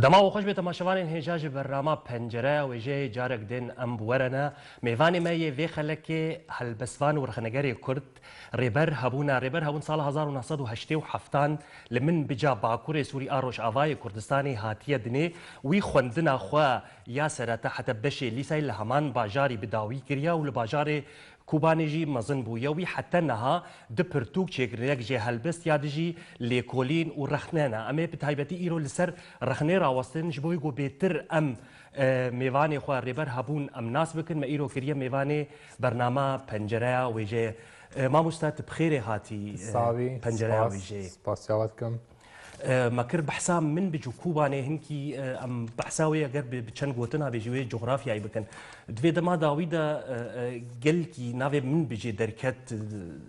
دما و خوش به تماشاوان هجاج برنامه پنجره و جه جارک دین ام بورنا میوانی ما یه خلک هالبسوان و رخنگری کرد ریبر هبون سال 1987 لمن بجا باکور سوری آروش آوای کردستانی هاتیه دنی وی خوندنا خوا یا سرته حتی بشه لیسای لهمان باجاری بداوی کریا و لباجار کوبانیجی مزن بویوی حتی نها دپرتوک چیکرنیک جه هلبست یادجی لیکولین و رخنانه اما بتایبتی ایرو لسر رخنه راوستن جبوی گو بهتر ام میوانی خو ریبر هبون ام ناس بکن ما ایرو کریه میوانی برنامه پنجره ویجه ما مستعد بخیر هاتی پنجره ویجه سپاسیاوتکم ما كر بحسا من بجو كوباني هنكي ام بحساوي اگر بچن گوتنا بجوي جغرافيا بكن دوی دما داويدا گلكي ناوي من بجي دركت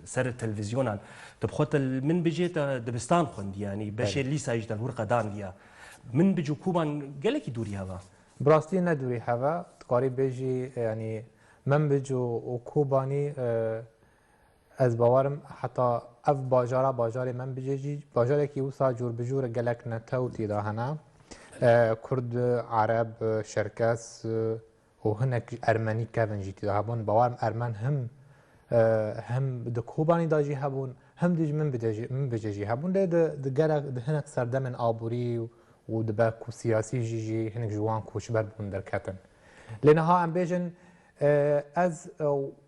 سر التلفزيونان تبخوت من بجي دبستان خوند يعني بشي لي سايج دل ورقه دان ديا من بجو كوبان گلكي دوري هوا براستي ندوري هوا تقاري بيجي يعني من بجو كوباني از باورم حتی اف باجار من بجی باجاری که وسا جور بجور گلک نتوتی دا هنا کرد عرب شرکس و هنک ارمنی کفن جیتی دا هبون باورم ارمن هم دکوبانی دا جی هبون هم دیج من بجی هبون ده گلک ده هنک سردمن آبوری و دبا کو سیاسی جی هنک جوان کوشبر بون در کتن لنها ام بیجن از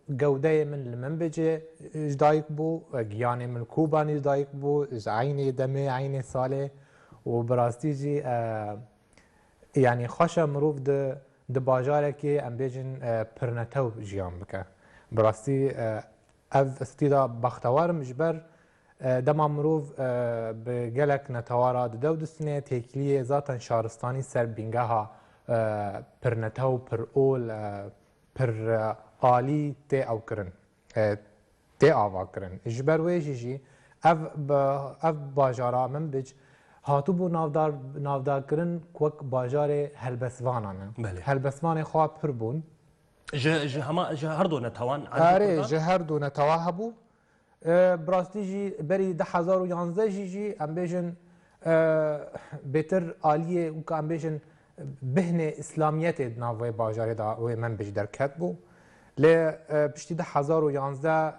جوده من بجي جدايك بو جياني من كوباني جدايك بو عيني دمي عيني صالح وبراستيجي يعني خشم مروف د باجاركي ام بيجن برنتو جيان بك براستي اف استيدا بختوار مجبر دما مروف بجلك نتوارا دو دسنه تيكليه ذاتا شارستاني سر بينجاها برنتو پر اول پر عالی تی او کرن تی آوا کرن جبر ویجی اف باجارا من بج هاتو بو نافدار کرن کوک باجار هلبسوانانه هلبسوان خواه پر بون جه هر دو نتوان آره جه هر دو نتوا هبو براستی جی بری 1011 جی ام بیجن بهتر عالیه و که ام بیجن بهن اسلامیت ناوی باجار دا و من بج در کت بو لی پشتی 1011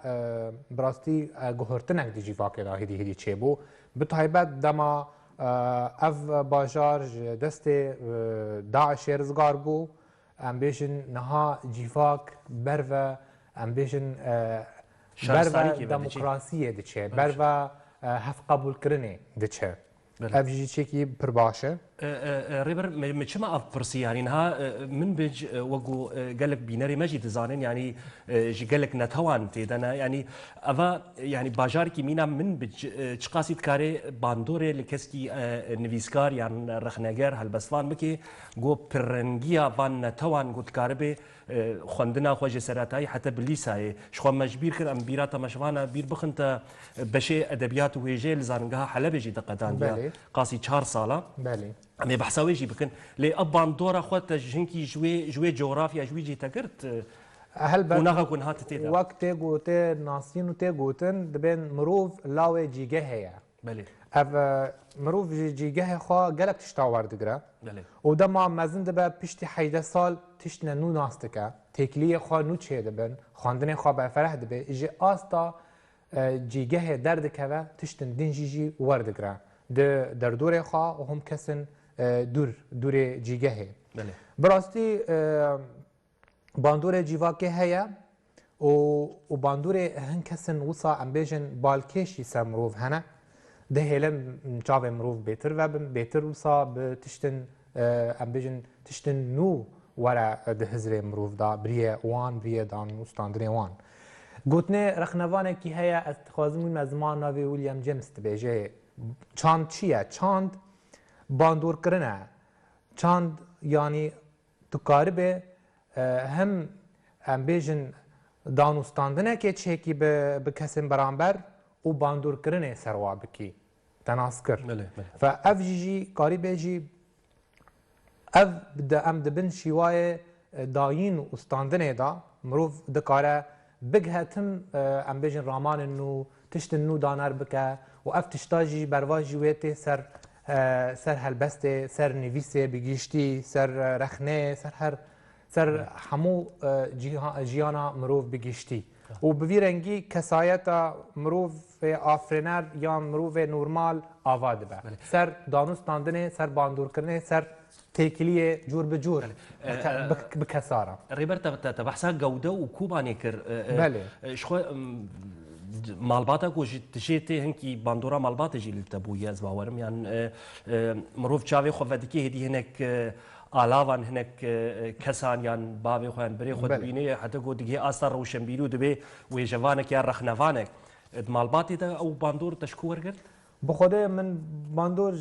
براستی گهرتنک دی جیواک دا هدی چه بو بتایبت دما اف باجار دست داعش رزگار بو ام بیشن نها جیواک برو ام بیشن برو دموکراسی دی چه برو هف قبول کرنه دی چه اف جی چکی پر باشه ريبر مچما افرسي يعني نها من بج وقو قالك بيناري ماجي دزانين يعني جي قالك نتوان تيدنا يعني افا يعني باجاركي مينا من بج تشقاسي تكاري باندوري لكسكي نفيسكار يعني رخناجر هالبسفان بكي جو برنجيا فان نتوان قلت كاربي خوندنا خوجه سراتاي حتى بليساي شخو مجبير كر ام بيراتا مشوانا بير بخنت بشي ادبيات ويجيل زانغها حلب جي دقدان قاسي 4 ساله بله أنا بحساوي جي بكن لي أبان دورا خوات جنكي جوي جغرافيا جوي جي تكرت هل وناغا كون هات تيدا وقت تيغوتي ناسين وتيغوتن دبين مروف لاوي جيجه هي بله اف مروف جيجه خو قالك تشتاور دغرا بله ودما مازن دبا بيشتي حيده سال تشنا نو ناستكا تكليه خو نو تشي دبن خواندن خو با فرح دبي جي استا جيجه درد كوا تشتن دين جيجي وردغرا در دور خو وهم كسن دور جیگه بله براستی باندور جیواکه هیا و باندور هن کسن وصا ام بیجن بالکشی سمروف هنه ده هلم جاو مروف بهتر و بهتر وصا بتشتن ام بیجن تشتن نو ورا ده هزر مروف دا بریه وان بریه دان استاندری وان گوتنه رخنوانه کی هیا استخوازمون مزمان ناوی ویلیام جیمز تبیجه چاند چیه؟ چاند باندور کرنه چاند یعنی تقاربه هم ام بیجن دانوستاندنه که چهکی به کسیم برانبر و باندور کرنه سروا بکی تناس کر فا اف جی قریبه جی اف بده ام دبن شیوای داین و استاندنه دا مروف دکاره بگهتم ام بیجن رامان انو تشت نو دانر بکه و اف تشتاجی برواجی ویتی سر سر هلبسته سر نویسه بگیشتی سر رخنه سر همو جیانا مروف بگیشتی و بوی رنگی کسایت مروف آفرینر یا مروف نورمال آواد به سر دانوس تاندنه سر باندور کرنه سر تێکیلیە جور بە جور بکەسارە ڕێبەر تەبەحسا گەودە و کوبانێ کرد شخۆ ماڵباتە کۆژی تشێتێ هەنکی باندۆرا ماڵباتەژی لتە بوو یاز باوەرم یان مرۆڤ چاوێ خۆڤەتیکێ هێدی هەنێک ئالاوان هەنێک کەسان یان باوێ خۆیان برێ خۆ دبینێ هەتە گۆ دیگێ ئاستا ڕەوشەمبیری و دەبێ وێژەوانێک یان ڕەخنەوانێک ماڵباتێدا ئەو باندۆر تەشکو وەرگرت بخۆدێ من باندۆر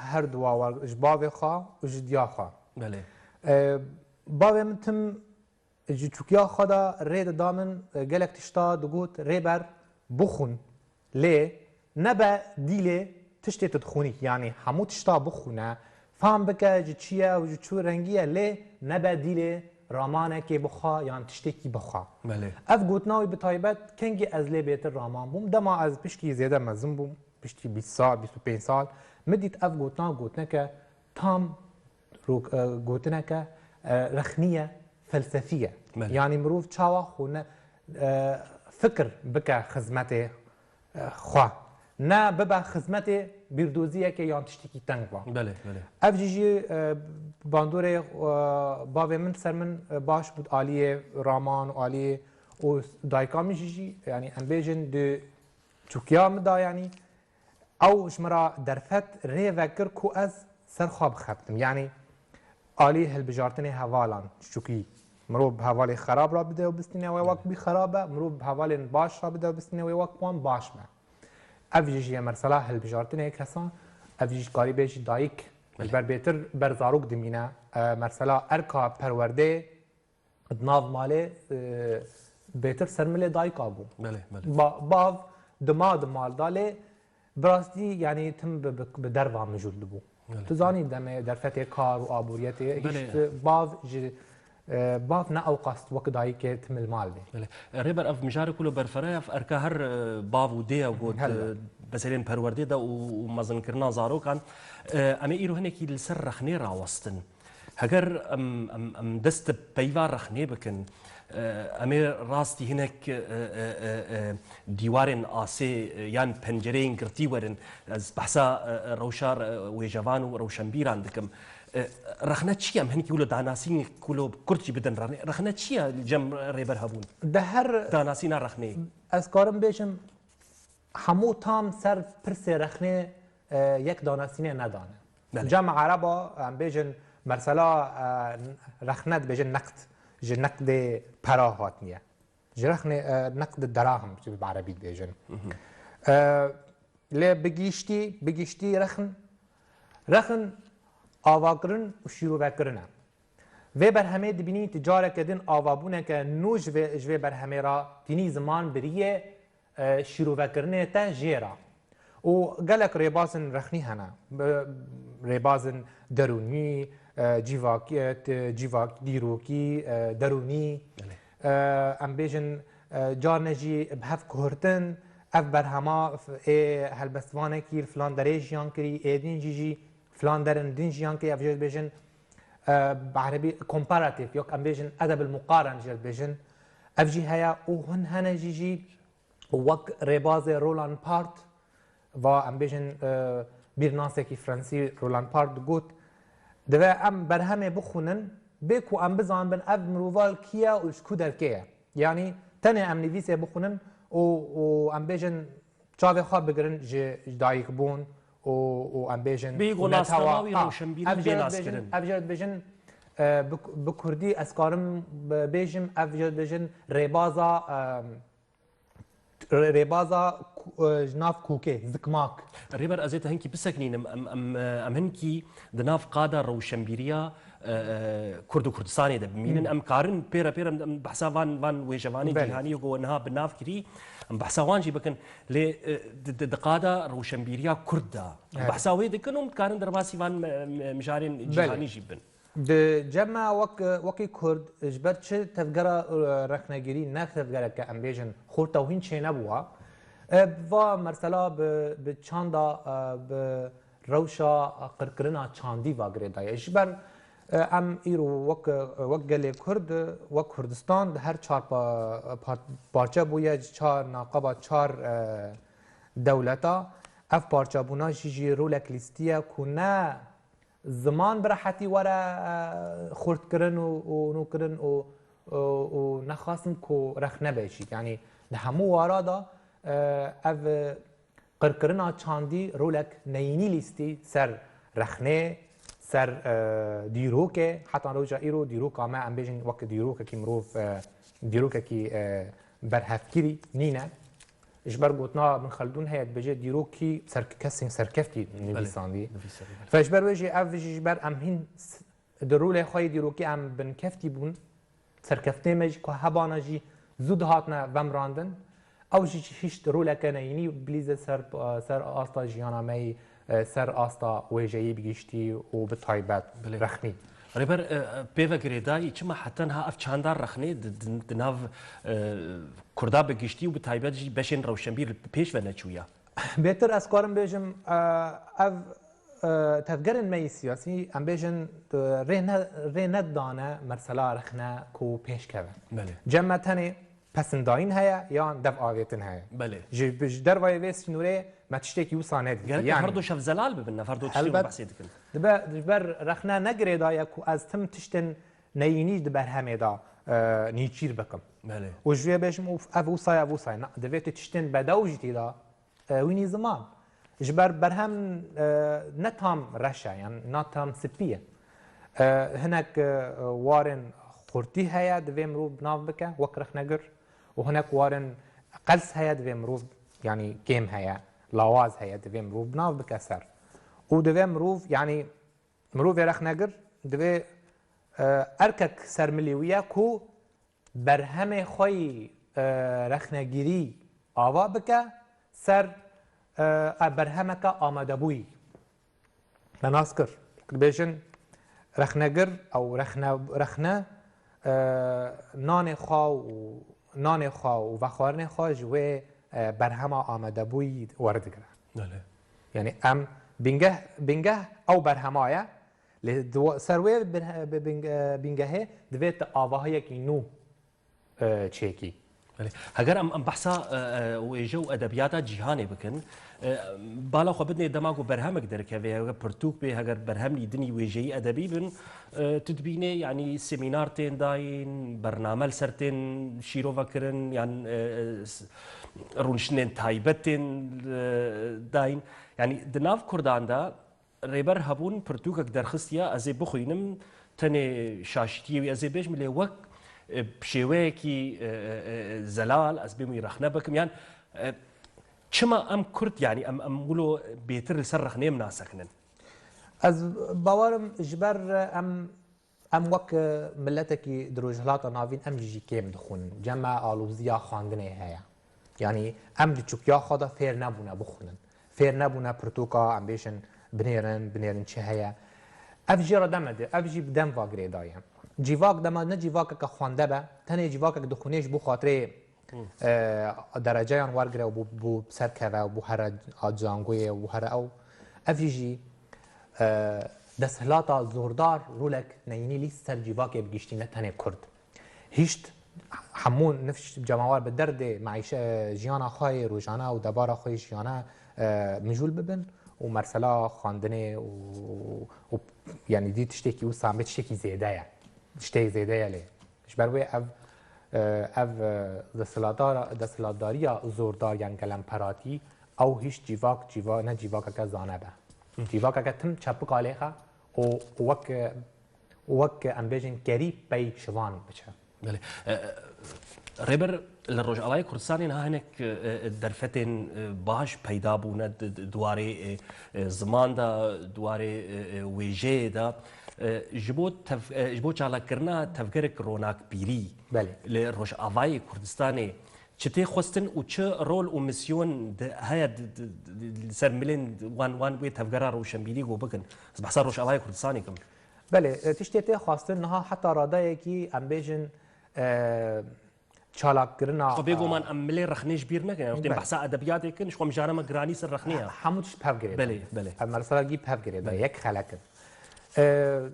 هەردووە ji bavê xwe û ji diya xwe bavê min tim ji çûkiya xwe de rê dida min gelek tişta digot rêber bixwin lê nebe dîlê tiştê tu dixwînî yanî hemû tişta bixwîne fehm bike ji çi ye û ji çû rengî ye lê nebe dîlê ramanekê bixwe yan tiştekî bixwe ev gotina wî bi taybet kengî ez lê bêtir raman bûm dema ez piştî zêde mezin bûm piştî 20 sal 25 sal min dît ev gotina gotineke tam gotineke rexnî felsefî ye yanî mirov çawa xwe fikir bike xizmetê xwe ne bibe xizmetê bîrdoziyekê yan tiştekî teng be ev jî jî bandorê bavê min ser min baş bû aliyê raman û aliyê û dayika min jî yanî em bêjin di çûkiya min da yanî ew ji me ra derfet rê vekir ku ez ser xwe bixebtim yanî alî hilbijartinê hevalan çûkî mirov bi hevalê xerab ra bide û bistîne wê wek bî xerab e mirov bi hevalên baş ra bide û bistîne wê wek wan baş be ev jî ji mesela hilbijartinê kesan ev jî karî bê jî dayîk ji ber bêtir ber zarok dimîne mesela erka perwerdê di nav malê bêtir sermilê dayika bû bav di ma di mal da lê birastî yanî tim bi derva mijûl dibû tu zanî demê derfetê kar û aboriyetê bav ji bav ne ew qast wek dayîkê timil mal bê rêber ev mijarê ku li berfere ev erka her bav û dê ew got beselên perwerdê de û mezinkirina zarokan em ê îro hinekî li ser rexnê rawestin heger em dest bi peyva rexnê bikin em ê rastî hinek dîwarên asê yan pencereyên girtî werin ez behsa rewşa wêjevan û rewşenbîran dikim rexne çi ye em hinekî wilo danasînê ku li Kurd jî bidin rexne çi ye cem rêber hebûn di her danasîna rexneyê ez karim bêjim hemû tam ser pirsê rexnê yek danasînê nedane cem ereba em bêjin mesela rexne dibêjin neqd ji neqdê pera hatiniye ji rexnê neqd derahim bi erebî dibêjin lê bigîştî rexin avakirin û şîrovekirin e vê berhemê dibînî tu careke din avabûneke nû ji vê berhemê ra tînî ziman biriye şîrovekirinê te jê ra û gelek rêbazên rexnî hene rêbazên derûnî cîvakî dîrokî derûnî em bêjin carne jî bi hev kuhirtin ev berhema ê helbestvanekî filan derê jiyan kirî êdîn jî filan derin din jiyan kirî ev jê dibêjin bi erebî komparatif yok em bêjin edeb muqaran jê dibêjin ev jî heye û hûn hene jî wek rêbazê Roland Barthes va em bêjin bîrnasekî Fransî Roland Barthes got divê em berhemê bixwînin bê ku em bizanin ev miroval kî ye û ji ku derkê ye yanî tenê em nivîsê bixwînin û em bêjin çavê xwe bigirin ji dayîkbûn û em bêjin ev jê dibêjin bi Kurdî ez karim bêjim ev jê dibêjin rêbaza ji nav kûkê zikmak rêber ez ê te hinkî bisekînim em hinkî di nav qada rewşenbîriya Kurd û Kurdistanê de bimînin em karin pêre pêre em behsa van wêjevanî cîhanî got niha bi nav kirî em behsa wan jî bikin lê di qada rewşenbîriya Kurd da behsa wê dikin û dikarin derbasî van mijarên cîhanî jî bin di cema wekî Kurd ji ber çi tevgera rexnegirî ne tevgereke em bêjin xortewhîn çê nebûwa va mesela bi çanda bi روشا قرقرنا چاندی واگره دای جبر ام ایرو وک گل کرد وک کردستان هر چهار پارچه بویا چهار ناقبا چهار دولتا اف پارچه بونا جی رولک لیستیه کنه زمان براحتی ورا خورد کرن و نو کرن و نخواستن کو رخ نبیشی یعنی همو وارا دا اف قرقرنا چاندی رولک نینی لیستی سر رخنه سر دیروکه حتی روجا ایرو دیروکا ما ام بیجن وقت دیروکه کی مروف دیروکه کی برهفکری نینه اجبر گوتنا من خلدون هيت بجي دیروکی سرکفتی نویساندی فاجبر وجي اف اجبر ام هین درول خوی دیروکی ام بن کفتی بون سرکفته مج که هبانا جی زود هاتنا ومراندن او جی هیچ درول کنینی بلیز سر آستا جیانا می سر آستا وجهی بگیشتی و به تایبت رخنی ریبر پیو گریدایی چما حتی ها اف چاندار رخنه دناو کردا بگیشتی و به تایبت جی بشین روشنبیر پیش و نچویا بهتر از کارم بیجم اف تفکرن می سیاسی ام بیجن ری ندانه مرسلا رخنه کو پیش که بله جمع تنه پسنداین هیا یا دف آویتن هیا بله جی در وای ویس نوره ما تشتکی وصانه دی یعنی فردو شف زلال ببینه فردو تشتی بحثی دکن دبر رخنه نگری دایا کو از تم تشتن نینی دبر همه دا نیچیر بکم بله و جوی بیشم افوسای نه دویت تشتن بدوجتی دا وینی زمان جبر برهم نتام رشه یعنی نتام سپیه هناك وارن خورتی هیا دوی مروب ناف بکه وکرخ نگر و هناك وارن قلس هیا دوی مروب يعني كيم هيا لاواز هيا دوی مروف ناف بك سر و دوی مروف يعني مروف رخ نگر دوی اركك سر مليوية كو برهم خوي رخ نگيري آوا بك سر برهمك آمده بوي لناسكر بيجن رخ نگر او رخنه نان خوا و خوارن خوا جوه برهما آمده بوی وارد کرد. یعنی ام بینگه او برهمایه سروی بینگه دویت آواهایی که نو چیکی. اگر ام بحثا وجو ادبیات جهانی بکن بالا خو بدنی دماغو برهمك درکه و پرتوک به اگر برهمی دنی وجهی ادبی بن تدبینه یعنی سمینار تین داین برنامه سرتین شیرو وکرن یعنی رونشنین تایبتین داین یعنی دناف کردان دا ریبر هبون پرتوکک درخستیا از بخوینم تنه شاشتی و از بیش ملی وک بشويكي زلال از بيمو يرخنا بكم يعني چما ام كرد يعني ام قولوا بيتر السرخ نيم ناسكنن از باورم جبر ام وك ملتكي دروجهلاتا نافين ام جي كيم دخون جمع آلوزيا خاندنه هيا يعني ام دي چوكيا خدا فير نبونا بخونن فير نبونا پرتوكا ام بيشن بنيرن چه هيا اف جيرا دمده اف جي بدم واگري دايم جیواک دما نه جیواک که خوانده به تنه جیواک که دخونیش بو خاطر درجه آن ورگره و بو سرکه و بو هر آجانگوی و هر او افیجی دستهلاتا زوردار رولک نینی لیست سر جیواک بگیشتی نه تنه کرد هیچ همون نفش جماوار به درد معیشه جیانا خواه روزانه و دبارا خواه جیانا مجول ببن و مرسلا خواندنه و یعنی دی تشتکی و سامت تشتکی زیده شتي زياده يلي اش بروي اف دستلاتداريا زوردار يعني كلام پراتی او هیچ جیوا نه جیواک که زانه به جیواک که تم چپک عليها و وك امبيجن قريب بي شوان بچه بله ريبر للرجعلاء كردستان ها هناك درفتين باش پیدا بونه دواري زمان دا دواري ويجي دا جبو چالا کرنا تفکرک روناک بیری بله لروش آوای کردستانی چته خواستن و چه رول و میسیون هیا سر ملین وان وی تفکر روشنبیری گو بکن بحث روش آوای کردستانی کم بله تشتیت خواستن نها حتی رادای کی ام بیجن چالاک کرنا خب بگو من عملی رخنیش بیر نکنه وقتی بحث ادبیات کنه شو مجارم گرانی سر رخنیه همونش پف گرید بله المرسلا گی پف گرید یک خلکن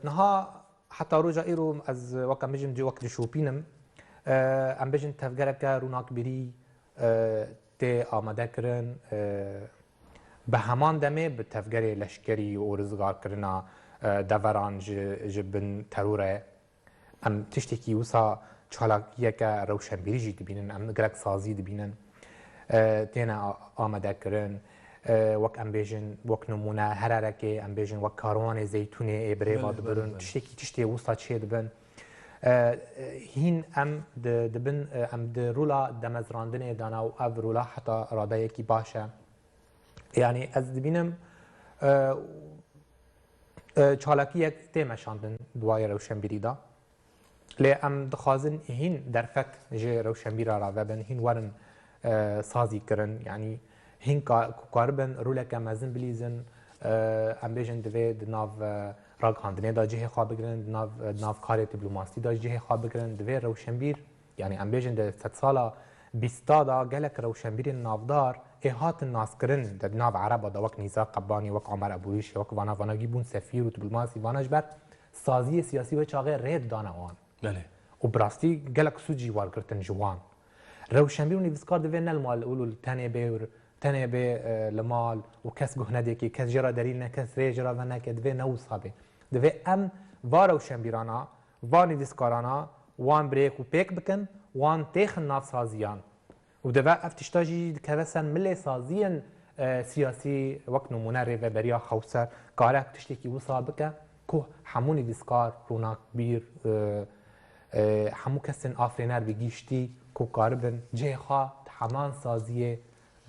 نها حتی روزا ایرو از وقت میجم جو وقت شوپینم ام بجن تفگرک روناک بری تی آماده کرن به همان دمه به تفگری لشکری و رزگار کرنا دوران جبن تروره ام تشتکی وسا چالاکیه که روشنبیری جی دبینن ام گرک سازی دبینن تینا آماده کرن وک ام بیجن وک نمونه هرارکه ام بیجن وک کاروان زیتونه ابره واد برن تشتی وسا چه دبن هین ام دبن ام رولا دمزراندن دانا و او رولا حتی راده یکی باشه یعنی از دبینم چالاکیه تیمشاندن دوای روشنبیری دا لی ام دخوازن هین درفک جه روشنبیره را وبن هین ورن سازی کرن یعنی هین کاربن رولک مزن بلیزن ام بیجن دوی دناو راگاندنه دا جه خواب بگرن دناو کاری دیپلماسی دا جه خواب بگرن دوی روشنبیر یعنی ام بیجن ده 100 سالا 20 دا گلک روشنبیر نافدار احات الناس کرن ده ناو عربا دا وک نیزا قبانی وک عمر ابوریش وک وانا گیبون سفیر و دیپلماسی واناش بر سازی سیاسی و چاقه رید دانه آن بله و براستی گلک سوجی وار کرتن جوان روشنبیر و نیوزکار دوی نلمال اولو تنه به لمال و کس گهنه دیکی کس جرا دلیل نه کس ری جرا و نه که دوی نو صابه دوی ام و روشنبیرانا و نیوزکارانا وان بریک و پیک بکن وان تیخن ناف سازیان و دوی افتشتاجی که بسن ملی سازیان سیاسی وقت نمونه ریوه بریا خوصر کاره تشتکی و صابکه که همونی دیسکار روناک بیر همو کسین آفرینر بگیشتی که کاربن جه خواه همان سازیه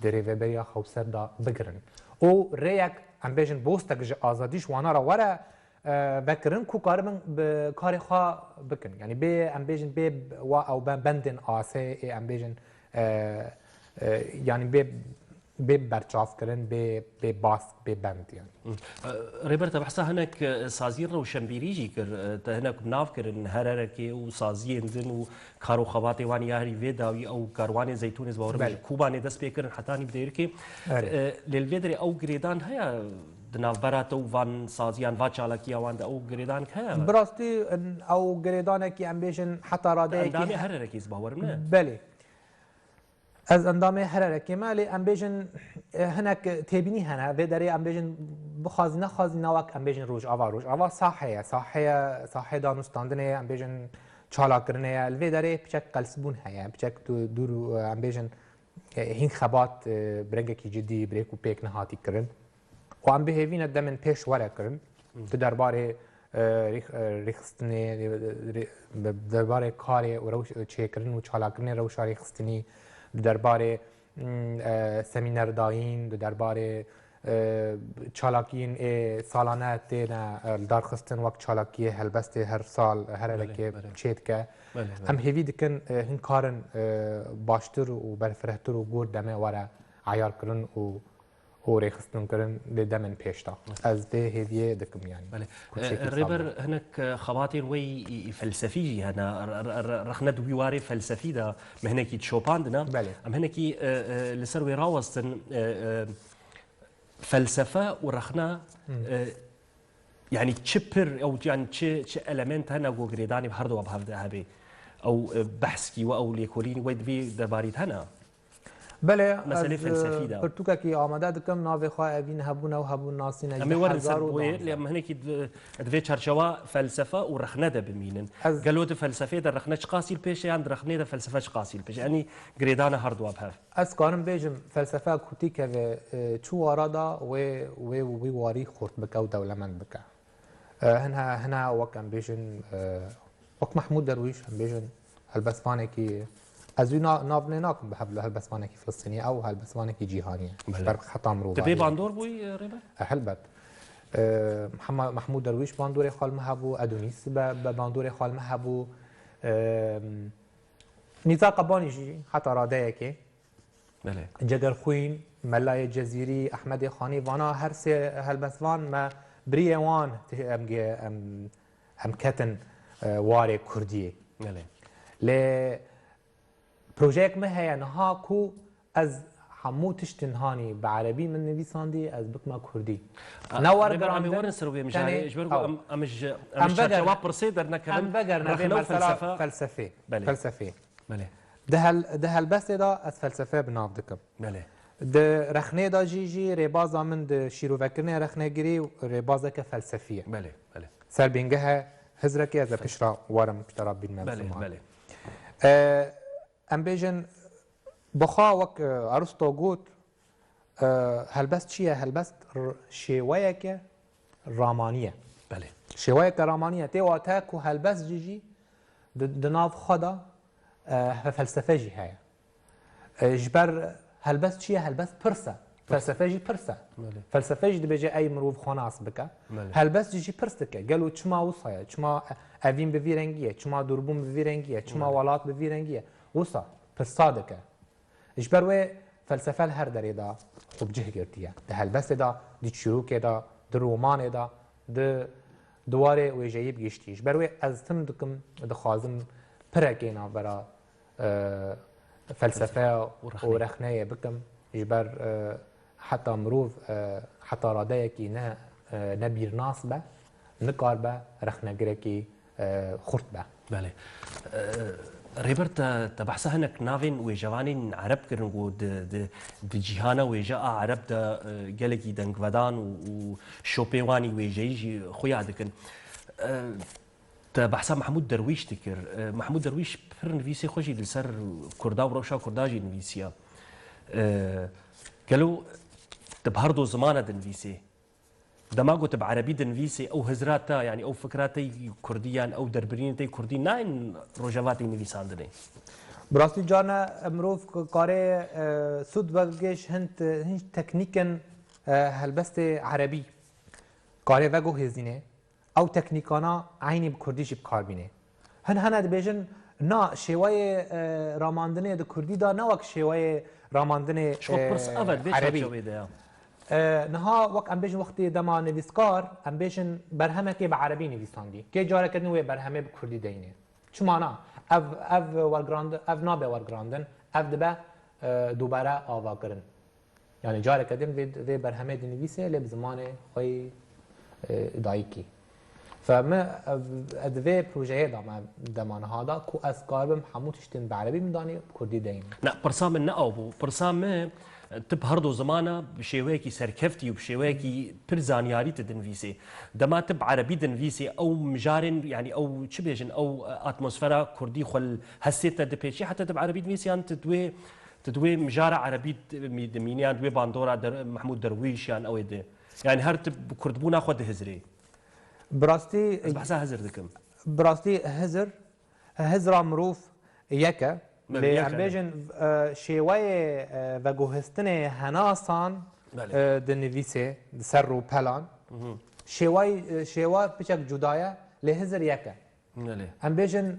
دریوه بریا خوصر دا بگرن او ریک ام بیجن بوستک جه آزادیش وانا را وره بکرن که کاربن به کاری خواه بکن یعنی به ام بیجن به و او بندن آسه ام بیجن یعنی به برچاف کردن به باس به بند یعنی ریبرت بحثا هناك سازی روشنبیری جی کر هناك بناف کرن هرارکی و سازی انزن و کارو خواتي وان یاری ویداوی او کاروان زیتون زبور کوبانی دست بیکرن حتانی بدیر کی للویدری او گریدان هيا دناف برات او وان سازیان وا چالاکی وان او گریدان هيا براستی او گریدان کی امبیشن حتی راده کی اندامی هرارکی زبور نه بله از اندام هرارکی مالی امبیشن هناك تبینی هنه و داری امبیشن بخوازی نخوازی نواک امبیشن روج آوا صاحه دانستاندنه امبیشن چالا کرنه الوی داری بچک قلسبون هیا بچک دور امبیشن هین خبات برنگه کی جدی بریکو پیک نهاتی کرن و ام بهوین دمن پیش وره کرن تو درباره ریخستنی درباره کاری و روش چه کرن و چالا کرنه روش ریخستنی درباره سمینر داین درباره چالاکین سالانه تینا دارخستن وقت چالاکی هلبست هر سال هر لکه چیت که ام هیوی دکن هن کارن باشتر و برفرهتر و گور دمه وره عیار کرن و ریخستن کرن دمن پیشتا از به هیوی دکم یعنی ریبر هناك خواتين وي فلسفي هنا رخنا دويواري فلسفي دا مهنكي تشوباندنا ام هناكي لسروي راوستن فلسفه ورخنا يعني تشبر او يعني تش المنت هنا جو غريداني بهردو بهذا هبي او بحثكي او ليكوليني ويد في دباريت هنا بله مسئله فلسفی دا پرتوکا کی آماده دکم ناو خواه اوین هبون او هبون ناسین امی ورن سربویر لیم هنکی دوی چرچوا فلسفه و رخنه ده بمینن قالوا فلسفه در رخنه قاسیل پیش یان در رخنه ده فلسفه قاسیل پیش یعنی گریدان هر دو بهف از کارم بیجم فلسفه کوتی که چو ورادا و واری خورد بکا و دولمند بکا هنا وکم بیجن وک محمود درویش هم بیجن هلبسفانه کی از وی ناو ناکم به هلبسوانه کی فلسطینی او هلبسوانه کی جهانیه بر خطا مرو تبي باندور بوي ريبه هلبت محمود درویش باندور خال مهبو ادونیس به باندور خال مهبو نیزا قبانی جی حتی راده کی بله جگر خوین ملای جزیری احمد خانی وانا هر سه هلبسوان ما بریوان ام کتن واره کردیه بله ل بروجيك ما هي نها كو از حمو تشتن هاني بعربي من نويساندي از بكما كردي نور برامي ورن سروي مجاري اجبروا امج جواب برسيدر نكرم نبي مثلا فلسفه فلسفه بله ده بس دا از فلسفه بناف دكم بله ده رخنه دا جي ربازا من ده شيرو فكرنه رخنه گري ربازه كفلسفيه بله بله سر بينجها هزركي از بشرا ورم بشرا بين بله بله ام بيجن بخا وك ارسطو قوت هلبست چیه هلبست شیوایک رامانیه بله شیوایک رامانیه تی واتا کو هلبست جی دناف خدا فلسفه جی هيا جبر هلبست چیه هلبست پرسه فلسفه جی پرسه فلسفه جی دبیجه ای مروف خوناس بکه هلبست جی پرسه که گلو چما وصایا چما اوین به ویرنگیه چما دوربون به ویرنگیه چما ولات به ویرنگیه وصا پرسادکه اجبر و فلسفه هر دری دا خوب جه گرتیه ده هلبست دا دی چروک دا ده رومان دا ده دواره و جیب گشتی اجبر و از تم دکم دخوازم پرکینا برا فلسفه و رخنه بکم اجبر حتی مروف حتی راده کی نه نبیر ناس به نکار به رخنه گرکی خورد به بله ريبرت تبحثها هناك نافين وجوانين عرب كرنجو د جيهانا وجاء عرب دا جالكي دنجفدان وشوبيواني وجيجي خويا دكن تبحثها محمود درويش تكر محمود درويش بر نفيسي خوشي لسر كردا وروشا كرداجي نفيسيا قالوا تبهردو زمانه دنفيسي دما قلت بعربي دنفيسي او هزراتا يعني او فكراتي كرديان او دربرينتي كردي ناين روجافاتي نفيساندني براستی جانا مروف کاره سود بگش هنج تکنیکن هلبست عربی کاره وگو هزینه او تکنیکانا عینی بکردیش بکاربینه هن بیجن نا شوای راماندنه د کردی دا نه وک شوای راماندنه عربی نها وقت ام بیشن وقتی دما نویسکار ام بیشن برهمه که به عربی نویساندی که جاره کردن و برهمه به کردی دینه چه معنا اف ورگراند اف نابه ورگراندن اف دبه دوباره آوا کردن یعنی جاره کردن و برهمه دی نویسه لب زمان خوی دایکی فما ادوی پروژه دمان هادا کو از کاربم همو تشتن به عربی مدانی کردی دین نه برسام نه او برسام تبهردو زمانه بشيويكي سركفتي وبشيويكي برزانياري تدنفيسي دما تب عربي دنفيسي او مجارن يعني او تشبيجن او اتموسفيرا كردي خل هسيتا دبيشي حتى تب عربي دنفيسي تدوي مجاره عربي دمينيان دوي باندورا محمود درويش يعني او يدي يعني هر تب كردبونا خد هزري براستي بحسها هزر دكم براستي هزر مروف يكا لی امبیجن شیوای و گوهستن هناسان دنویسه سر رو پلان شیوای پیچک جدایه لهزر یکه امبیجن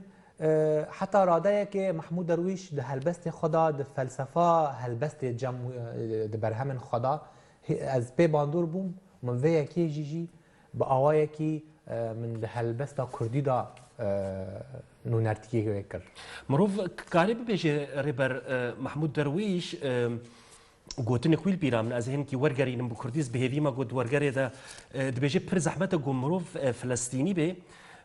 حتی راده که محمود درویش ده هلبست خدا ده فلسفه هلبست ده برهمن خدا از پی باندور بوم من وی یکی جیجی با آوای یکی من ده هلبست کردی دا نونرتيجي ويكر مروف قارب بيجي ريبر محمود درويش قوتني كويل بيرا من ازهن كي ورغري نم بكرديس بهيفي ما قوت ورغري دا دبيجي بر زحمته قو مروف فلسطيني بي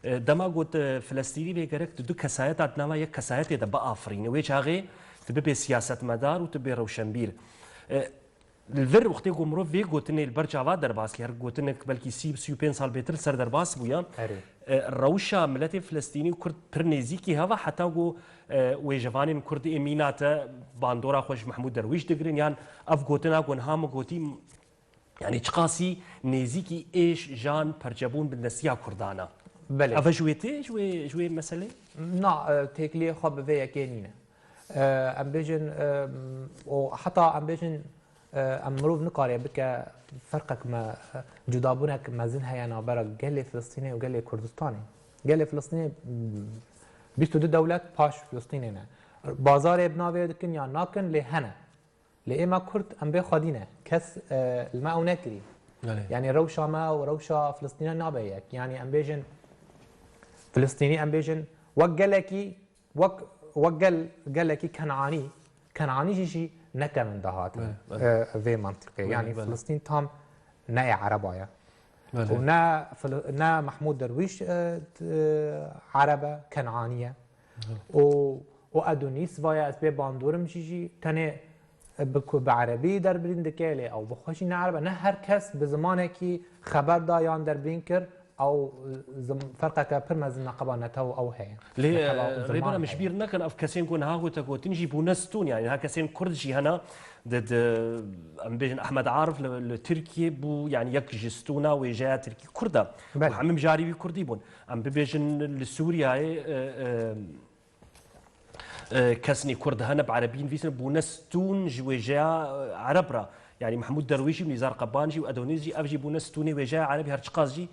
دما قوت فلسطيني بي غرك دو كسايات عندنا يك كسايات دا بافرين ويش هاغي تبي سياسه مدار وتبي روشنبير الفر وقتی کو مروف وی گوتنی البرجاوا درباس کی هر گوتنی بلکی 35 سال بیتر سر درباس بویا روشا ملت فلسطینی و کرد پر نزیکی هوا حتی گو و جوانین کرد امینات باندورا خوش محمود درویش دگرین یان اف گوتنا گون هام گوتی يعني تقاسي نزيكي ايش جان برجبون بالنسيا كردانا بله اف جويتي جوي مساله نا تيكلي خب في كينينا ام بيجن وحتى ام بيجن امروف نقاري بك فرقك ما جدابونك مازن هيا نابرا قال فلسطيني وقال كردستاني قال فلسطيني بيستو دو دولات باش فلسطيني بازار ابناوي دكن يا ناكن لهنا لإما كرد ام بي خادينه كس الماء ونكري يعني روشا ما وروشا فلسطيني نابيك يعني ام بيجن فلسطيني ام بيجن وقالكي وق وقال لك كنعاني شيء نكا من دهات في منطقه يعني فلسطين تام نا عربايا ونا محمود درويش عربه كنعانيه وادونيس ويا اسباب باندورم شيء تاني بعربي در برین دکیله او بخوشی نعربه نه هر کس به زمانه که خبر دا یان در برین کر او فرقه که پر مزن نقبا نتو او هی ريبرا مش بير نكن اف كاسين كون هاهو تكو تنجي بونستون يعني ها كاسين كردشي هنا ضد ام بيجن احمد عارف لتركيا بو يعني يك جستونا وجا تركي كردا وعم جاري كردي بون ام بيجن لسوريا كسني كرد هنا بعربيين فيسن بونستون جوجا عربرا يعني محمود درويشي ونزار قبانجي وادونيزي افجي بونستوني وجا عربي هرشقازجي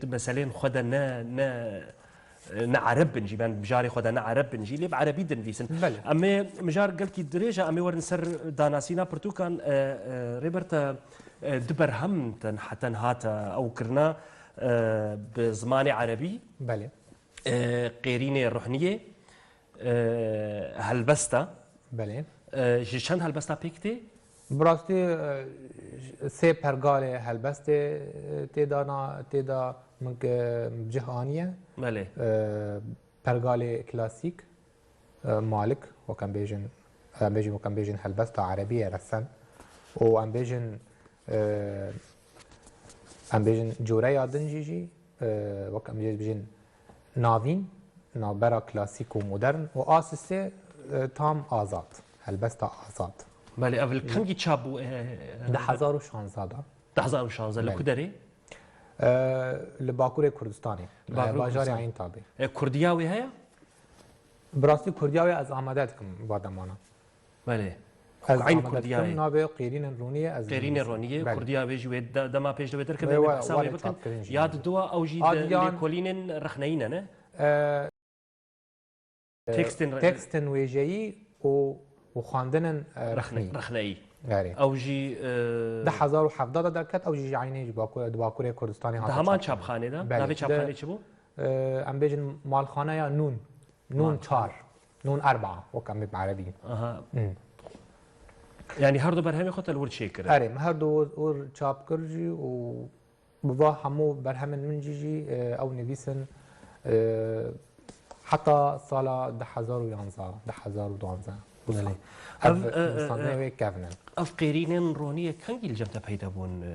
مثلا خدا نا عرب نجي بان بجاري خدا نا عرب نجي لي بعربي دن فيسن اما مجار قال كي دريجه اما ورن سر داناسينا برتو كان ريبرت دبر هم حتى هاتا او كرنا بزماني عربي بله قيرينه الرحنيه هلبستا بله چند هلبستا پیکتی؟ براستی سه پرگال هلبسته تیدا من جهانیه بله پرگال کلاسیک مالک وكان بيجن هلبستا عربيه رسن وام بيجن جوريا دنجيجي وكان بيجن نافين نابرا كلاسيك ومودرن واسسه تام آزاد هلبستا آزاد بله اول کنگی چابو ده 1016 ده 1016 لکدری لباکور کردستانی باجار عین تابع کردیاوی هیا براستی کردیاوی از آمدت کم بادمانا بله عین کردیاوی نابه قیرین رونیه از قیرین رونیه کردیاوی جوید دما پیش دویتر که حسابی بکن یاد دوا او جید لیکولین رخنینه نه تكستن ويجي وخواندن رخني او جي ده 1070 دركت او جي عيني باكوري كردستاني ده همان چاپخانه ده ناوی چاپخانه چی بو ام بيجن مالخانه یا نون 4 نون 4 وكم بعربي اها يعني هر دو برهمي خود الورد شيكر هر دو ور چاپ کرجي و بوا همو برهم من جي او نويسن حتى صالة 1011 1012 بله صندوق كافنن اف قيرين رونيه كان جيل جمتا بيدا بون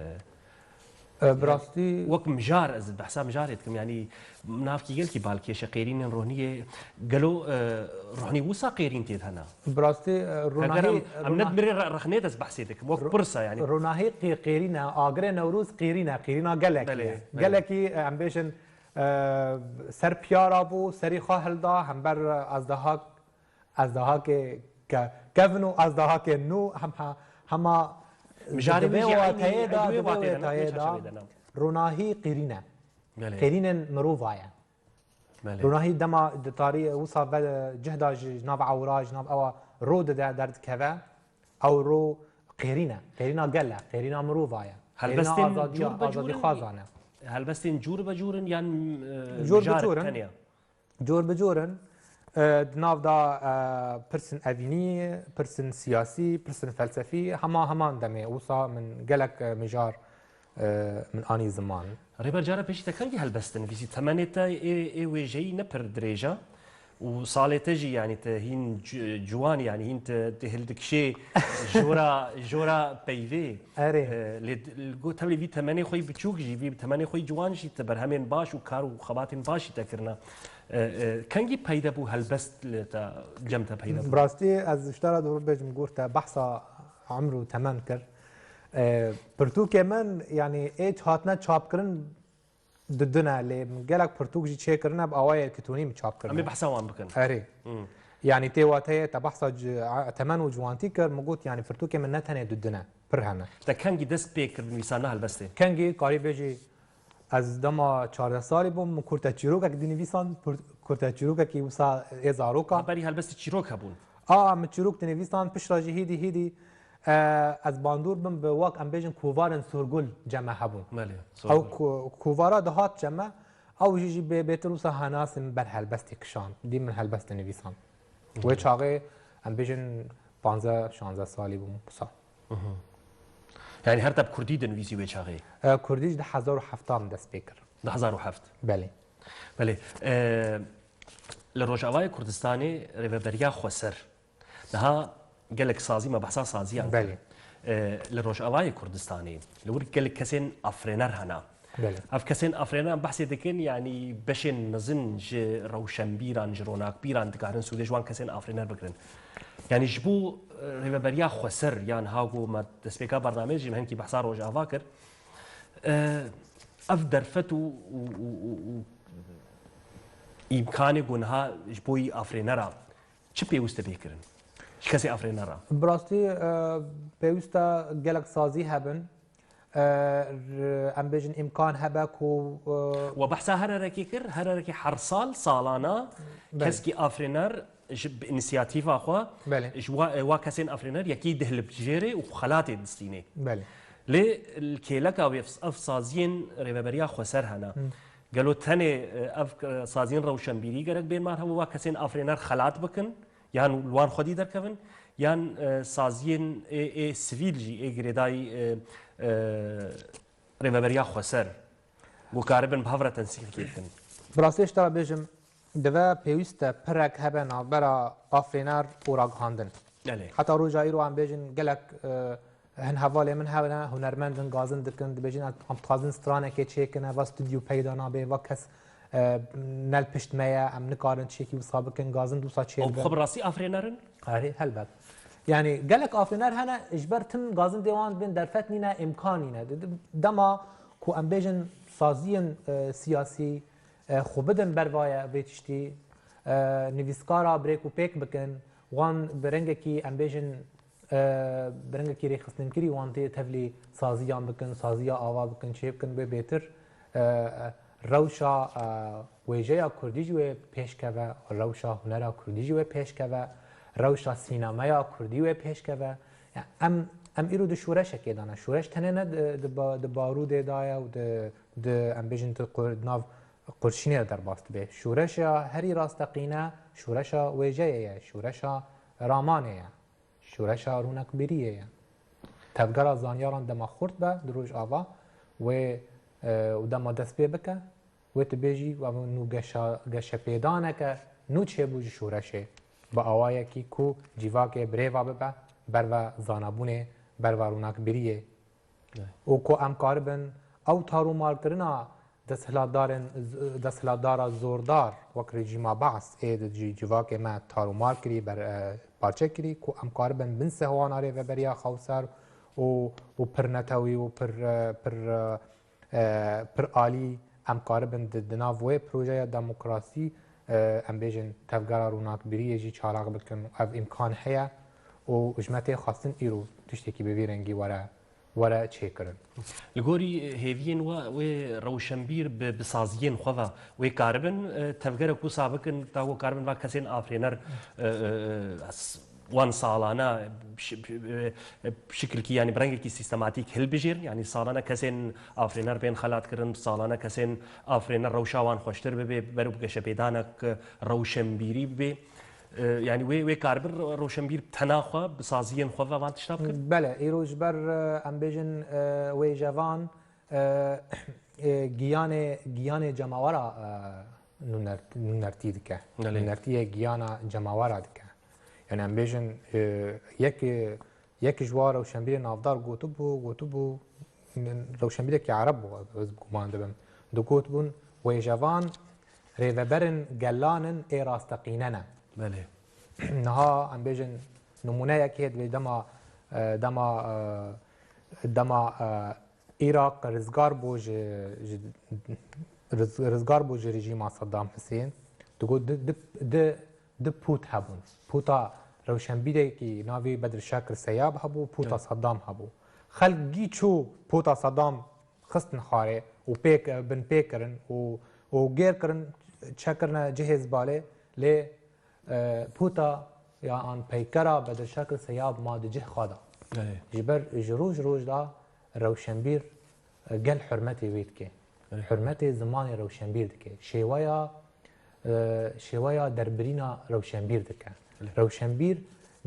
براستي وك مجار از بحساب مجارتكم يعني منافكي قال كي بالكي شقيرين رونيه قالوا روني وسا قيرين تيد هنا براستي روناهي امنت مري رخنيت از بحسيتك وك برصه يعني روناهي قيرين اغري نوروز قيرين قالك امبيشن سر پیارا بو سری خواهل دا هم بر از دها که کفنو از دها که نو هم مجاری دا روناهی قیرینه قیرین مروفایا روناهی دما دتاری وصا جهدا جناب عورا جناب او رو درد كذا او رو قيرينا قلا قيرينا مروفايا هلبستين آزادي خازانه هلبستين جور بجورن يعني جور بجورن ناف دا برسن افيني برسن سياسي برسن فلسفي همان دمي وصا من قلق مجار من اني زمان ريبر جارا بيش تكنجي هلبستن فيزي ثمانيتا اي ويجي نبر دريجا وصالة تجي يعني تهين جوان يعني هين تهلدك شيء جورا بيفي الجو تبلي في ثمانية خوي بتشوك جي في ثمانية خوي جوان شيء تبرهمين باش وكار وخباتين باش تكرنا كنجي بيدا بو هلبست لتا جمتا بيدا بو براستي از اشترى دور بيجم قورتا بحثا عمره 8 كر برتو كمان يعني ايج هاتنا تشاب كرن ضدنا اللي من قالك برتوجي تشي كرنا باوايا كتوني متشاب كرنا عم بحثا وان بكن اري يعني تي واتي تبحثا 8 وجوانتي كر مقوت يعني برتوكي من نتنه ضدنا برهنا تا كانجي دست بيكر ميسانا هلبسته كانجي قريب بيجي از دما 14 سالي بوم كورتا تشيروكا دينيفيسان كورتا تشيروكا كي وسا ازاروكا بري هلبست تشيروكا بون متشيروك دينيفيسان بشراجي هيدي از باندور بم به واک ام بیجن کووارن سورگل جمع هبون او کووارا دهات جمع او جيجي بيتروسا هناس بر هلبست کشان دي من هلبست نویسان و چاقه ام بیژن 15 16 سالی بوم بسا يعني هرتا بكردي دنويسي ويشاغي کردیش ده 1007 دست بکر ده 1007 بله بله لروجاوای كردستاني ريفبريا خوسر ده قالك سازي ما بحثا سازي بله لروجاوای كردستاني لو قالك كسين افرينر هنا بله اف كسين افرينر بحثي دكن يعني بشن نزنج روشنبيران جروناك بيران دكارن سودي جوان كسين افرينر بكرن يعني جبو ريفبريا خوسر يعني هاغو ما تسبيكا برنامج مهنكي بحثا روجاوا كر اف درفتو امكاني گونها جبوي افرينرا چه پێویستە بێکردن چ کەسی ئافرێنەڕە براستی پێویستە gelek سازی هەبن ئەم بێژن ئیمکان هەبە و بەحسا هەرەرەکی کرد هەرەرەکی هەر ساڵ ساڵانە کەسکی ئافرێنەر ئینسیاتیڤا خوا وا کەسێن ئافرێنەر یەکی دهل بژێرێ و خەلاتێ دستینێ لێ کێلەکە ئەف سازیên ڕێبەبەریا خوسەر هەنا قالوا تاني صازين روشن بيري قالك بين ما هو كسين افرينر خلات بكن يعني الوان خدي دركفن يعني صازين اي سيفيل جي اي غريداي ريفابريا خوسر وكاربن بهفره تنسيق كيفن براسيش ترى بيجم دوا بيوستا برك هبنا برا افرينر وراغ هاندن حتى روجايرو عم بيجن قالك هن حواله من هونه هنرمندن گازن دکن دبیجن هم تازن سترانه که چیکنه و استودیو پیدا نابه و کس نل پشت میا ام نکارن چیکی و سابقن گازن دوسا چیل او خبر راسی افرینرن آره هلبت يعني قالك افرينر هنا اجبرتن غازن ديوان بين درفت نينا امكانينا دما كو امبيجن سازين سياسي خوبدن بروايا بيتشتي نويسكارا بريكو بيك بكن وان برنگكي امبيجن برنگكي ريخصنن كري وانتي تفلي سازيان بكن سازيا آوا بكن چه بكن بيتر روشا ويجيا كرديجوه پیشکوه روشا هنرا كرديجوه پیشکوه روشا سینمایا کردی و پیش که ام ایرو د شورش که دانه شورش تنه نه د بارود دایا و د ام بیژن تو ناو قرشینه در باست به شورش هری راستقینه شورش ویجه شورش رامانه شورش رونق بریه تفگر زانیاران دما خورد به دروج آوا و دما دست پی بکه و تبیجی و نو گشه پیدانه که نو چه بوج شورشه با آوایی کی کو جیوا که بریوا ببه بروا زانابونه بروا روناک بریه او کو امکار بن او تارو مار کرنا دستهلادار زوردار وک رژیما بعث اید جیوا که ما تارو مار کری بر پارچه کری کو امکار بن سهواناره و بریا خوسر و پر نتوی و پر عالی امکار بن دناوی پروژه دموکراسی ام بیژن تفگرا روناک بریه جی چالاق بکن او امکان هیا و اجماعی خواستن ایرو تشتکی ببیرنگی ورا چه کرن لگوری هیوین و روشنبیر بسازیین خواه و کاربن تفگر کو سابقن تا و کاربن و کسین آفرینر وان سالانه بشكل كي يعني برنجل كي سيستماتيك هل بجير يعني سالانه كسين افرينر بين خلات كرن سالانه كسين افرينر روشاوان خوشتر ببي برو بگشه بيدانك روشنبيري ببي يعني وي كاربر روشنبير تناخوا بسازيين خوا وان تشتاب كر بله ايروج بر ام بيجن وي جوان گیان جماورا نونرتی دکه نونرتی گیانا جماورا دکه يعني ام بيجن يك جوار روشنبير نافدار قوتبو روشنبير كي عرب از گمان دبم دو قوتبون ويجوان ريفبرن جلانن اي راستقيننا بله نها ام بيجن نمونه يك هد دما عراق رزگار بوج رژیم صدام حسين دو د پوت هبون پوتا روشنبیره کی ناوی بدر شاکر سیاب هبو پوتا صدام هبو خلقی چو پوتا صدام خستن خاره و بن پیکرن و گیر کرن چکرنا جهز باله لی پوتا یا آن پیکرا بدر شاکر سیاب ما ده جه خوادا جبر جروج دا روشنبیر گل حرمتی وید که حرمتی زمان روشنبیر دکه شیوایا دربرینا روشنبیر دکه روشنبیر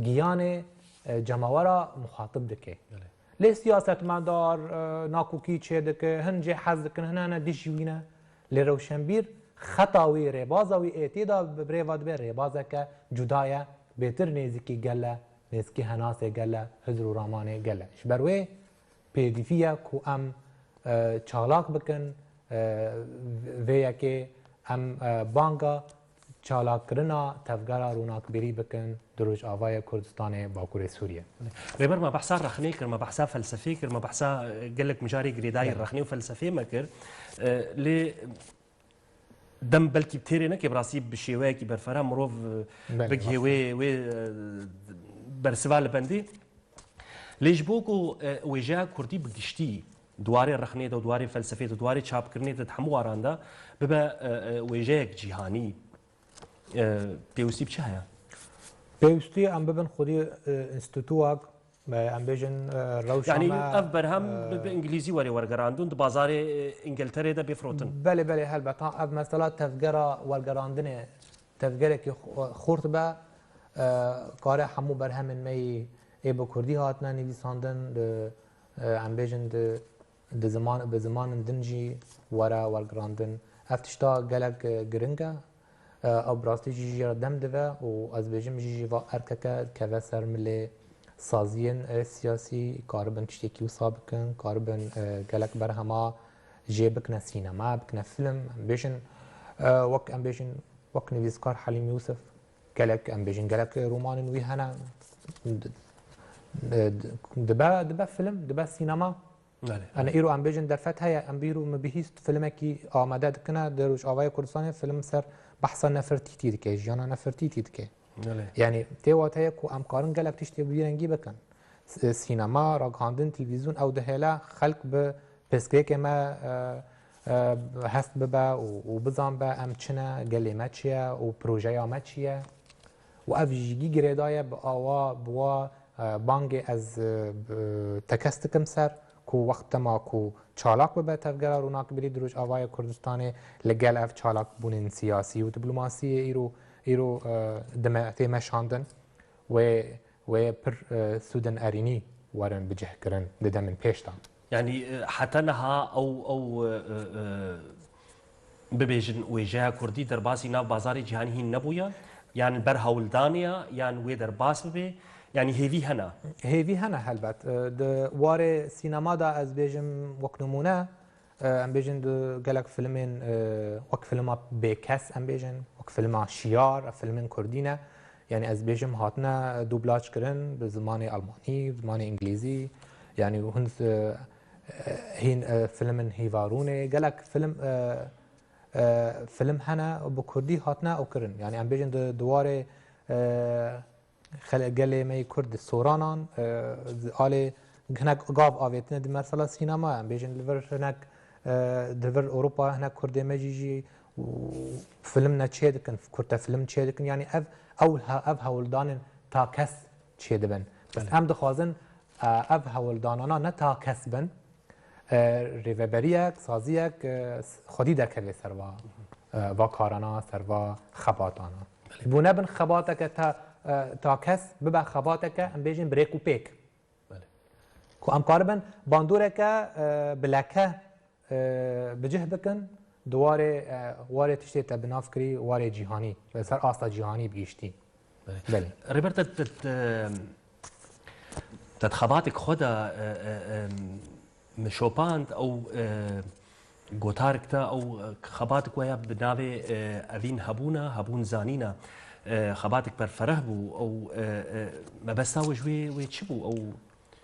گیان جماورا مخاطب دکه لی سیاست مدار ناکوکی چه دکه هنجه حز دکن هنه دیشوینه لی روشنبیر خطاوی ریبازاوی اعتیدا بریواد به ریبازه که جدایه بهتر نیزی گله نیزکی هناسه گله حضر و رامانه گله شبروه پیدیفیه که ام چالاک بکن ویه که ام بانگا چالاک کرنا تفگرا روناک بری بکن دروج آوای کردستان باکور سوریه ريبر ما بحثا رخني كر ما بحثا فلسفي كر ما بحثا قال لك مجاري قريداي الرخني وفلسفي ما كر لي دم بلكي بتيري نكي براسي بشيوي كي برفرا مروف بقي وي برسوال بندي ليش بوكو وجا كردي بقشتي دواري الرخني دواري فلسفي دواري تشاب كرني تتحمو واراندا ببا وجاك جهاني بيوسي بشهيا بيوستي ام ببن خودي انستيتوك ام بيجن روشا يعني اف برهم بانجليزي وري ورقراندون بازاري انجلترا ده بيفروتن بله هلبتا اف مثلا تفجرا ورقراندنه تفجره كي خورت با کار همو برهم می ای با کردی هاتنا نویساندن ام بيجن د زمان به زمان دنجي ورقراندن افتشتا گلک گرنگا او براستی جیجی دم دوه و از بیجم جیجی و ارککه که سر ملی سازین سیاسی کاربن تشتکی و سابقن کاربن گلک بر هما جی بکنه سینما بکنه فیلم بیجن وک ام بیجن وک نویسکار حلیم یوسف گلک ام بیجن گلک رومان وی هنه دبا فیلم دبا سینما انا ایرو ام بیجن درفت هیا ام بیرو مبهیست فیلمکی آماده دکنه دروش آوای کردستان فیلم سر بحثا نفرتيتي دكي جانا نفرتيتي دكي يعني تيوات هيك ام قارن قالك تشتي بيرنجي بكن سينما راغاندن تلفزيون او دهلا خلق بسكيك ما هست ببا وبزان با ام چنا قالي ماتشيا وبروجيا ماتشيا وافجيجي جريدايا باوا بوا بانجي از تكستكم سر کو وقت ما کو چالاک به تفگرا روناک بری دروش آوای کردستان لگل اف چالاک بونن سیاسی و دیپلماسی ایرو دمعتی مشاندن و پر سودن ارینی ورن بجه کرن ددمن پیشتان يعني حتى نها او ببيجن وجهه كردي درباسي ناف بازاري جهاني هي نبويا يعني برهولدانيا يعني وي درباس بي يعني هيفي هنا هلبت وار سينما دا از بيجم وك نمونه ام بيجن قالك فيلمين وك فيلم بكاس ام بيجن وك فيلم شيار فيلمين كردينه يعني از بيجم هاتنا دوبلاج كرن بزمان الماني بزمان انجليزي يعني هند هين فيلم هيفارونه قالك فيلم هنا بكردي هاتنا او كرن يعني ام بيجن دوار خلق گله می کرد سورانان آله هناك قاف آویتنه دی مرسلا سینما هم بیشن لیور هناك دور اروپا هناك کرد مجیجی فیلم نچه دکن کرد فیلم چه دکن يعني اف هولدان تا کس چه دبن بس هم دخوازن اف هولدانانا نه تا کس بن ریوبریک سازیک خودی در که سر و کارانا سر و خباتانا بونه بن خباتک تا کس ببا خباتك ام بيجن بريك وبيك كو ام قاربن باندورك بلاكه بجه بكن دواره واره تشتي تبنافكري واره جهاني سر استا جهاني بيشتي بله ريبرت تتخباتك خدا مشوباند او گوتارکتا او خباتك ويا بناوي اوين هبون زانينا خباتك برفره بو او ما بساوي جوي ويتشبو او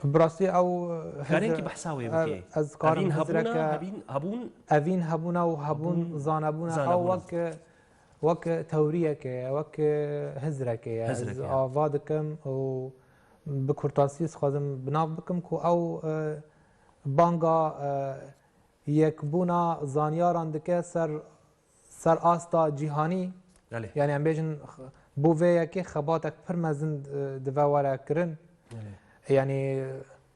براسي او كارينكي بحساوي بكي از كارين هبون اوين هبونا وهبون زانبونا او وك توريك وك هزرك از آوادكم او بكورتاسيس خازم بناف بكم كو او بانگا يكبونا زانياران دكه سر آستا جهاني يعني ام بيجن بوفيا كي خباتك برمزن دفاورا كرن يعني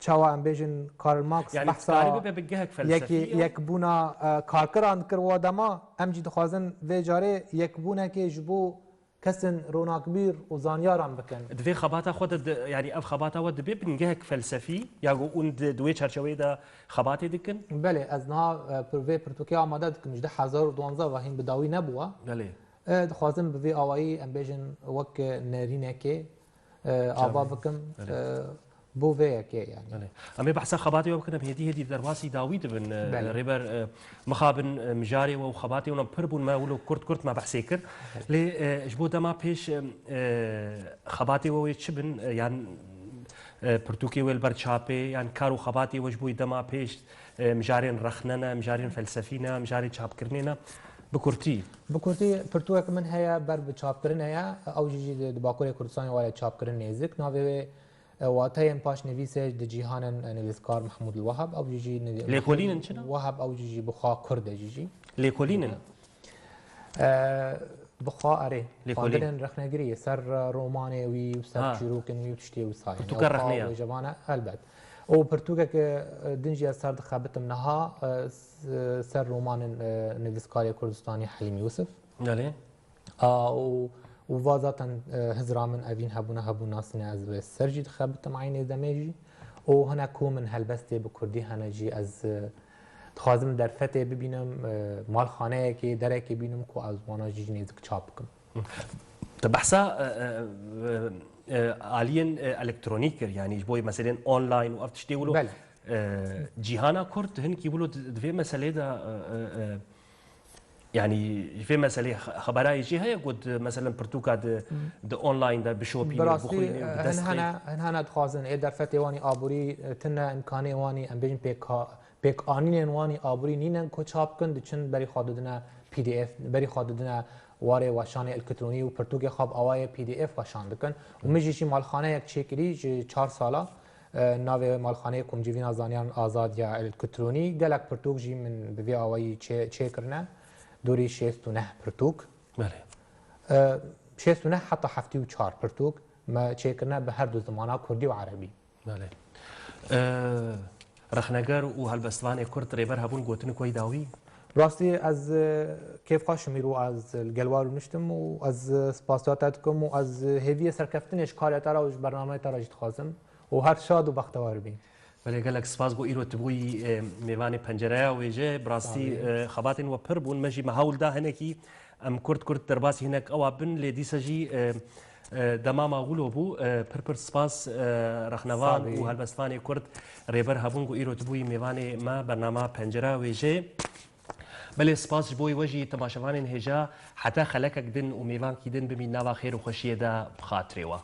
تشاوا ام بيجن كارل ماركس يعني بحثا بجهك فلسفي يكبونا كاركران كر ودما ام جي دخوازن في جاري يكبونا كي جبو كسن رونا كبير وزانياران بكن دوی خباتا خود يعني اف خباتا ود بي بنجهك فلسفي ياغو اون دوی چرچوي دا خباتي دكن بله از نها پروی پرتوکی آماده دکن 2012 و هین بداوی نبوه بله دخوازم بوی آوایی ام بیجن وک نرینه که آبا بکم بو وی که يعني اما بحث خباتي وبكنا بهدي درباسي داويد بن ريبر مخابن مجاري وخباتي ونم بربون ما ولو كرت ما بحسيكر لي جبو دما بيش خباتي ويتشبن يعني برتوكي والبر شابي يعني كارو خباتي وجبو دما بيش مجارين رخننا مجارين فلسفينا مجاري شاب كرنينا بكورتي برتوك من هيا بر بشاب كرن هيا او جيجي دباكوري كردستان ولا شاب كرن نيزك ناوي واتاين باش نویسه د جیهان نویسکار محمود الوهاب او جیجی لیکولین چنا وهاب او جیجی بخا کرد جیجی لیکولین بخا اره لیکولین رخنگری سر رومانه وی و سر چروکن وی تشتی و ساين تو رخنيه و جوانه البته او برتوكا دنجي سر خابتم نها سر رومان نویسکار کردستانی حلیم یوسف بله وفازاتا هزرا من أبين هبونا ناسنا از سرجي خابتم عيني دميجي وهنا كومن هالبستي بكردي هنا جي از تخازم در فتي ببينم مال خانه كي دركي بينم كو از وانا جي نيزك تشابكم تبحثا عاليا الكترونيك يعني جبوي مثلا اونلاين وقت تشتي ولو جيهانا كرد هن كيقولوا في مساله ده يعني في مسألة خبراء يجي هي قد مثلا برتوكا د اونلاين ده بشوبي براسي هنا تخازن اذا فتي واني ابوري تنا امكاني واني ام بين بيك انين واني ابوري نين كو چاپ كن دچن بري خاددنا پي دي اف بري خاددنا واري وشان الكتروني وبرتوكي خاب اواي پي دي اف وشان دكن ومجي شي مالخانه يك چيكري 4 سالا ناوي مالخانه كوم جيفينا زانيان آزاد يا الكتروني قالك برتوك جي من بفي اواي چيكرنا دوري 69 برتوك بله 69 حتى حفتي وشار برتوك ما تشيكرنا بهر دو زمانا كردي وعربي بله رخنگر و هلبستوان کرد ریبر هبون گوتن کوی داوی راستي از كيف خاش ميرو از الجلوار ونشتم واز سباسياتكم واز هيفي سركفتنش كاري ترى وش برنامج ترى جت خازم وهر شاد وبختوار بين ولی گلک سپاس بو ایرو تبوی میوان پنجره و جه براستی خباتن و پربون مجی محاول ده هنکی ام کرد درباسی هنک او بن لدی سجی دمام غلو بو پر سپاس رخنوان و هلبستوان کرد ریبر هبون گو ایرو تبوی میوان ما برنامه پنجره و جه بله سپاس بوی وجی تماشاوان هجا حتی خلکک دن و میوان کی دن بمی نوا خیر و خوشیه ده بخاطره و